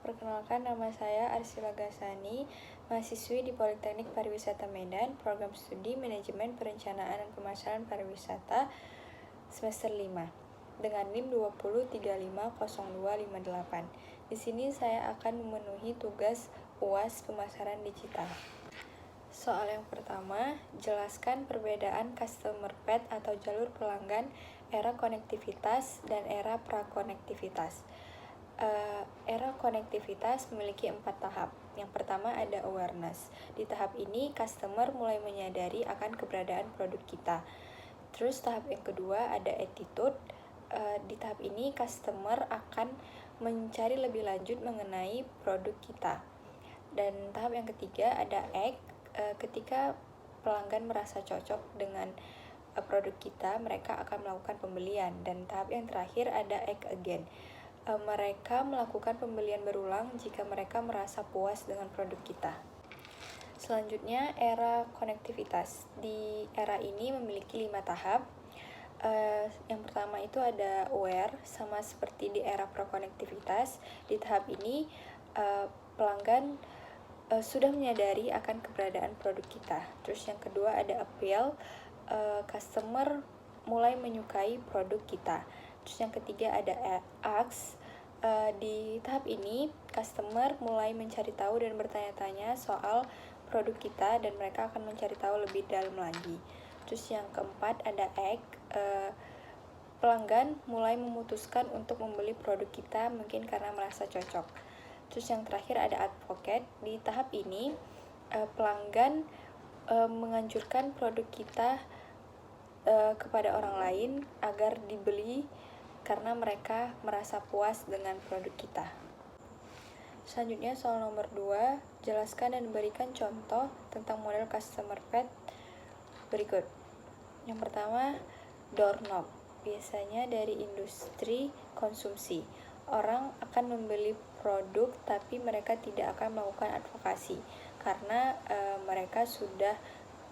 perkenalkan nama saya Arsila Gasani, mahasiswi di Politeknik Pariwisata Medan, program studi Manajemen Perencanaan dan Pemasaran Pariwisata semester 5 dengan NIM 20350258. Di sini saya akan memenuhi tugas UAS Pemasaran Digital. Soal yang pertama, jelaskan perbedaan customer path atau jalur pelanggan era konektivitas dan era prakonektivitas. Era konektivitas memiliki 4 tahap. Yang pertama ada awareness. Di tahap ini, customer mulai menyadari akan keberadaan produk kita. Terus tahap yang kedua ada attitude. Di tahap ini, customer akan mencari lebih lanjut mengenai produk kita. Dan tahap yang ketiga ada act. Ketika pelanggan merasa cocok dengan produk kita, mereka akan melakukan pembelian. Dan tahap yang terakhir ada act again. Mereka melakukan pembelian berulang jika mereka merasa puas dengan produk kita. Selanjutnya, era konektivitas. Di era ini memiliki 5 tahap. Yang pertama itu ada aware, sama seperti di era prakonektivitas. Di tahap ini, pelanggan sudah menyadari akan keberadaan produk kita. Terus yang kedua ada appeal, customer mulai menyukai produk kita. Terus yang ketiga ada ask. Di tahap ini, customer mulai mencari tahu dan bertanya-tanya soal produk kita dan mereka akan mencari tahu lebih dalam lagi. Terus yang keempat ada act. Pelanggan mulai memutuskan untuk membeli produk kita mungkin karena merasa cocok. Terus yang terakhir ada advocate. Di tahap ini, pelanggan menganjurkan produk kita kepada orang lain agar dibeli karena mereka merasa puas dengan produk kita. Selanjutnya soal nomor 2, jelaskan dan berikan contoh tentang model customer path berikut. Yang pertama, doorknob. Biasanya dari industri konsumsi. Orang akan membeli produk tapi mereka tidak akan melakukan advokasi karena mereka sudah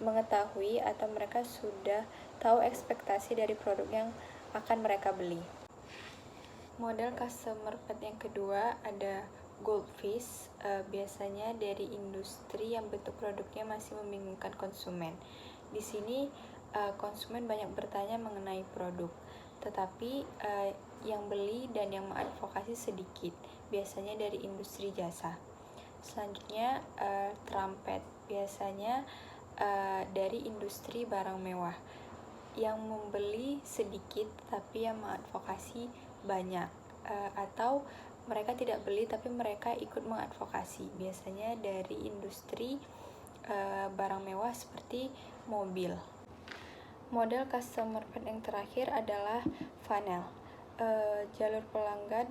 mengetahui atau mereka sudah tahu ekspektasi dari produk yang akan mereka beli. Model customer path yang kedua ada goldfish. Biasanya dari industri yang bentuk produknya masih membingungkan konsumen. Di sini konsumen banyak bertanya mengenai produk, tetapi yang beli dan yang mengadvokasi sedikit, biasanya dari industri jasa. Selanjutnya trumpet, biasanya dari industri barang mewah, yang membeli sedikit tapi yang mengadvokasi banyak, atau mereka tidak beli tapi mereka ikut mengadvokasi, biasanya dari industri barang mewah seperti mobil. Model customer path yang terakhir adalah funnel. Jalur pelanggan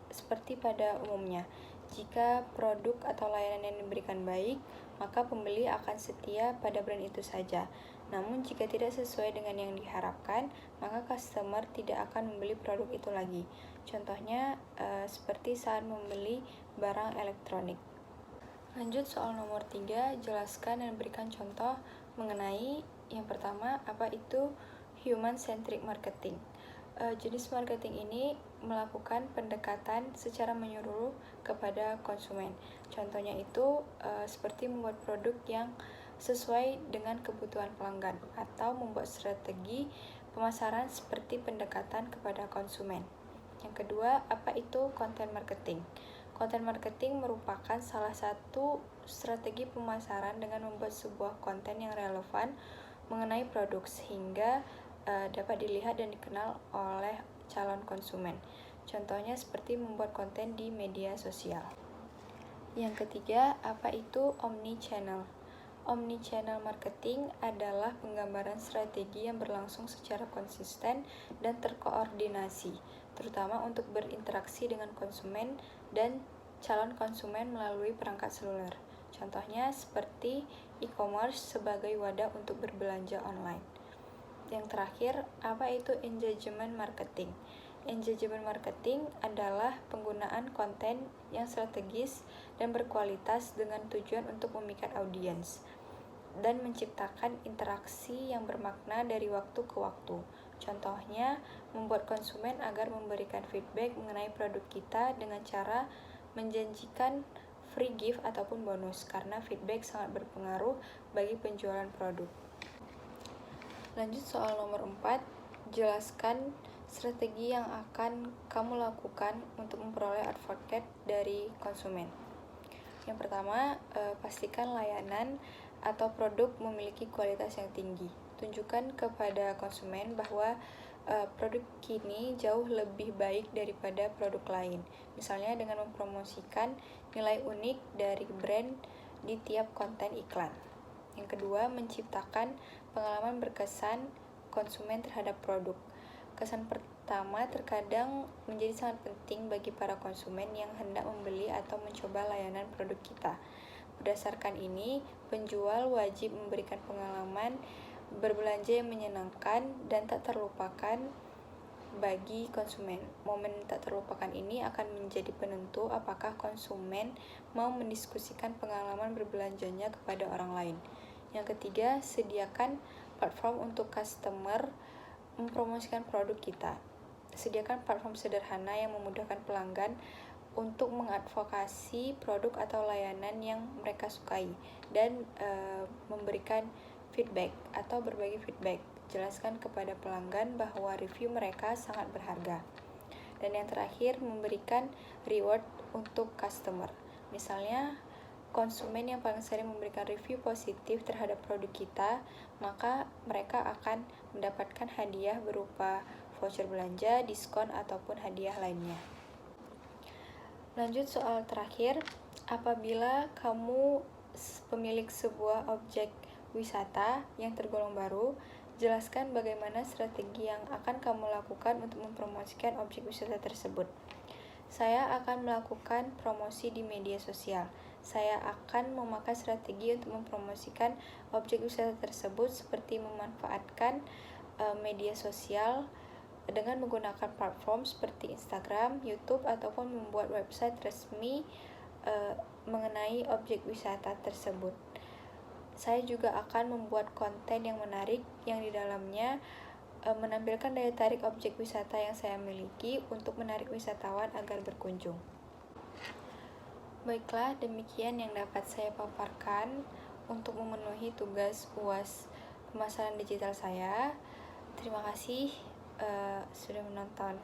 seperti pada umumnya. Jika produk atau layanan yang diberikan baik, maka pembeli akan setia pada brand itu saja. Namun jika tidak sesuai dengan yang diharapkan, maka customer tidak akan membeli produk itu lagi. Contohnya seperti saat membeli barang elektronik. Lanjut soal nomor 3, jelaskan dan berikan contoh mengenai yang pertama, apa itu human-centric marketing. Jenis marketing ini melakukan pendekatan secara menyeluruh kepada konsumen. Contohnya itu seperti membuat produk yang sesuai dengan kebutuhan pelanggan atau membuat strategi pemasaran seperti pendekatan kepada konsumen. Yang kedua, apa itu content marketing? Content marketing merupakan salah satu strategi pemasaran dengan membuat sebuah konten yang relevan mengenai produk sehingga dapat dilihat dan dikenal oleh calon konsumen. Contohnya seperti membuat konten di media sosial. Yang ketiga, apa itu omni-channel? Omni-channel marketing adalah penggambaran strategi yang berlangsung secara konsisten dan terkoordinasi, terutama untuk berinteraksi dengan konsumen dan calon konsumen melalui perangkat seluler. Contohnya seperti e-commerce sebagai wadah untuk berbelanja online. Yang terakhir, apa itu engagement marketing? Engagement marketing adalah penggunaan konten yang strategis dan berkualitas dengan tujuan untuk memikat audiens dan menciptakan interaksi yang bermakna dari waktu ke waktu. Contohnya, membuat konsumen agar memberikan feedback mengenai produk kita dengan cara menjanjikan free gift ataupun bonus karena feedback sangat berpengaruh bagi penjualan produk. Lanjut soal nomor 4, jelaskan strategi yang akan kamu lakukan untuk memperoleh advocate dari konsumen. Yang pertama, pastikan layanan atau produk memiliki kualitas yang tinggi. Tunjukkan kepada konsumen bahwa produk kini jauh lebih baik daripada produk lain. Misalnya dengan mempromosikan nilai unik dari brand di tiap konten iklan. Yang kedua, menciptakan pengalaman berkesan konsumen terhadap produk. Kesan pertama terkadang menjadi sangat penting bagi para konsumen yang hendak membeli atau mencoba layanan produk kita. Berdasarkan ini, penjual wajib memberikan pengalaman berbelanja yang menyenangkan dan tak terlupakan bagi konsumen. Momen tak terlupakan ini akan menjadi penentu apakah konsumen mau mendiskusikan pengalaman berbelanjanya kepada orang lain. Yang ketiga, sediakan platform untuk customer mempromosikan produk kita. Sediakan platform sederhana yang memudahkan pelanggan untuk mengadvokasi produk atau layanan yang mereka sukai dan memberikan feedback atau berbagi feedback. Jelaskan kepada pelanggan bahwa review mereka sangat berharga. Dan yang terakhir, memberikan reward untuk customer. Misalnya, konsumen yang paling sering memberikan review positif terhadap produk kita, maka mereka akan mendapatkan hadiah berupa voucher belanja, diskon, ataupun hadiah lainnya. Lanjut soal terakhir, apabila kamu pemilik sebuah objek wisata yang tergolong baru, jelaskan bagaimana strategi yang akan kamu lakukan untuk mempromosikan objek wisata tersebut. Saya akan melakukan promosi di media sosial. Saya akan memakai strategi untuk mempromosikan objek wisata tersebut seperti memanfaatkan media sosial dengan menggunakan platform seperti Instagram, YouTube, ataupun membuat website resmi mengenai objek wisata tersebut. Saya juga akan membuat konten yang menarik yang di dalamnya menampilkan daya tarik objek wisata yang saya miliki untuk menarik wisatawan agar berkunjung. Baiklah, demikian yang dapat saya paparkan untuk memenuhi tugas UAS pemasaran digital saya. Terima kasih sudah menonton.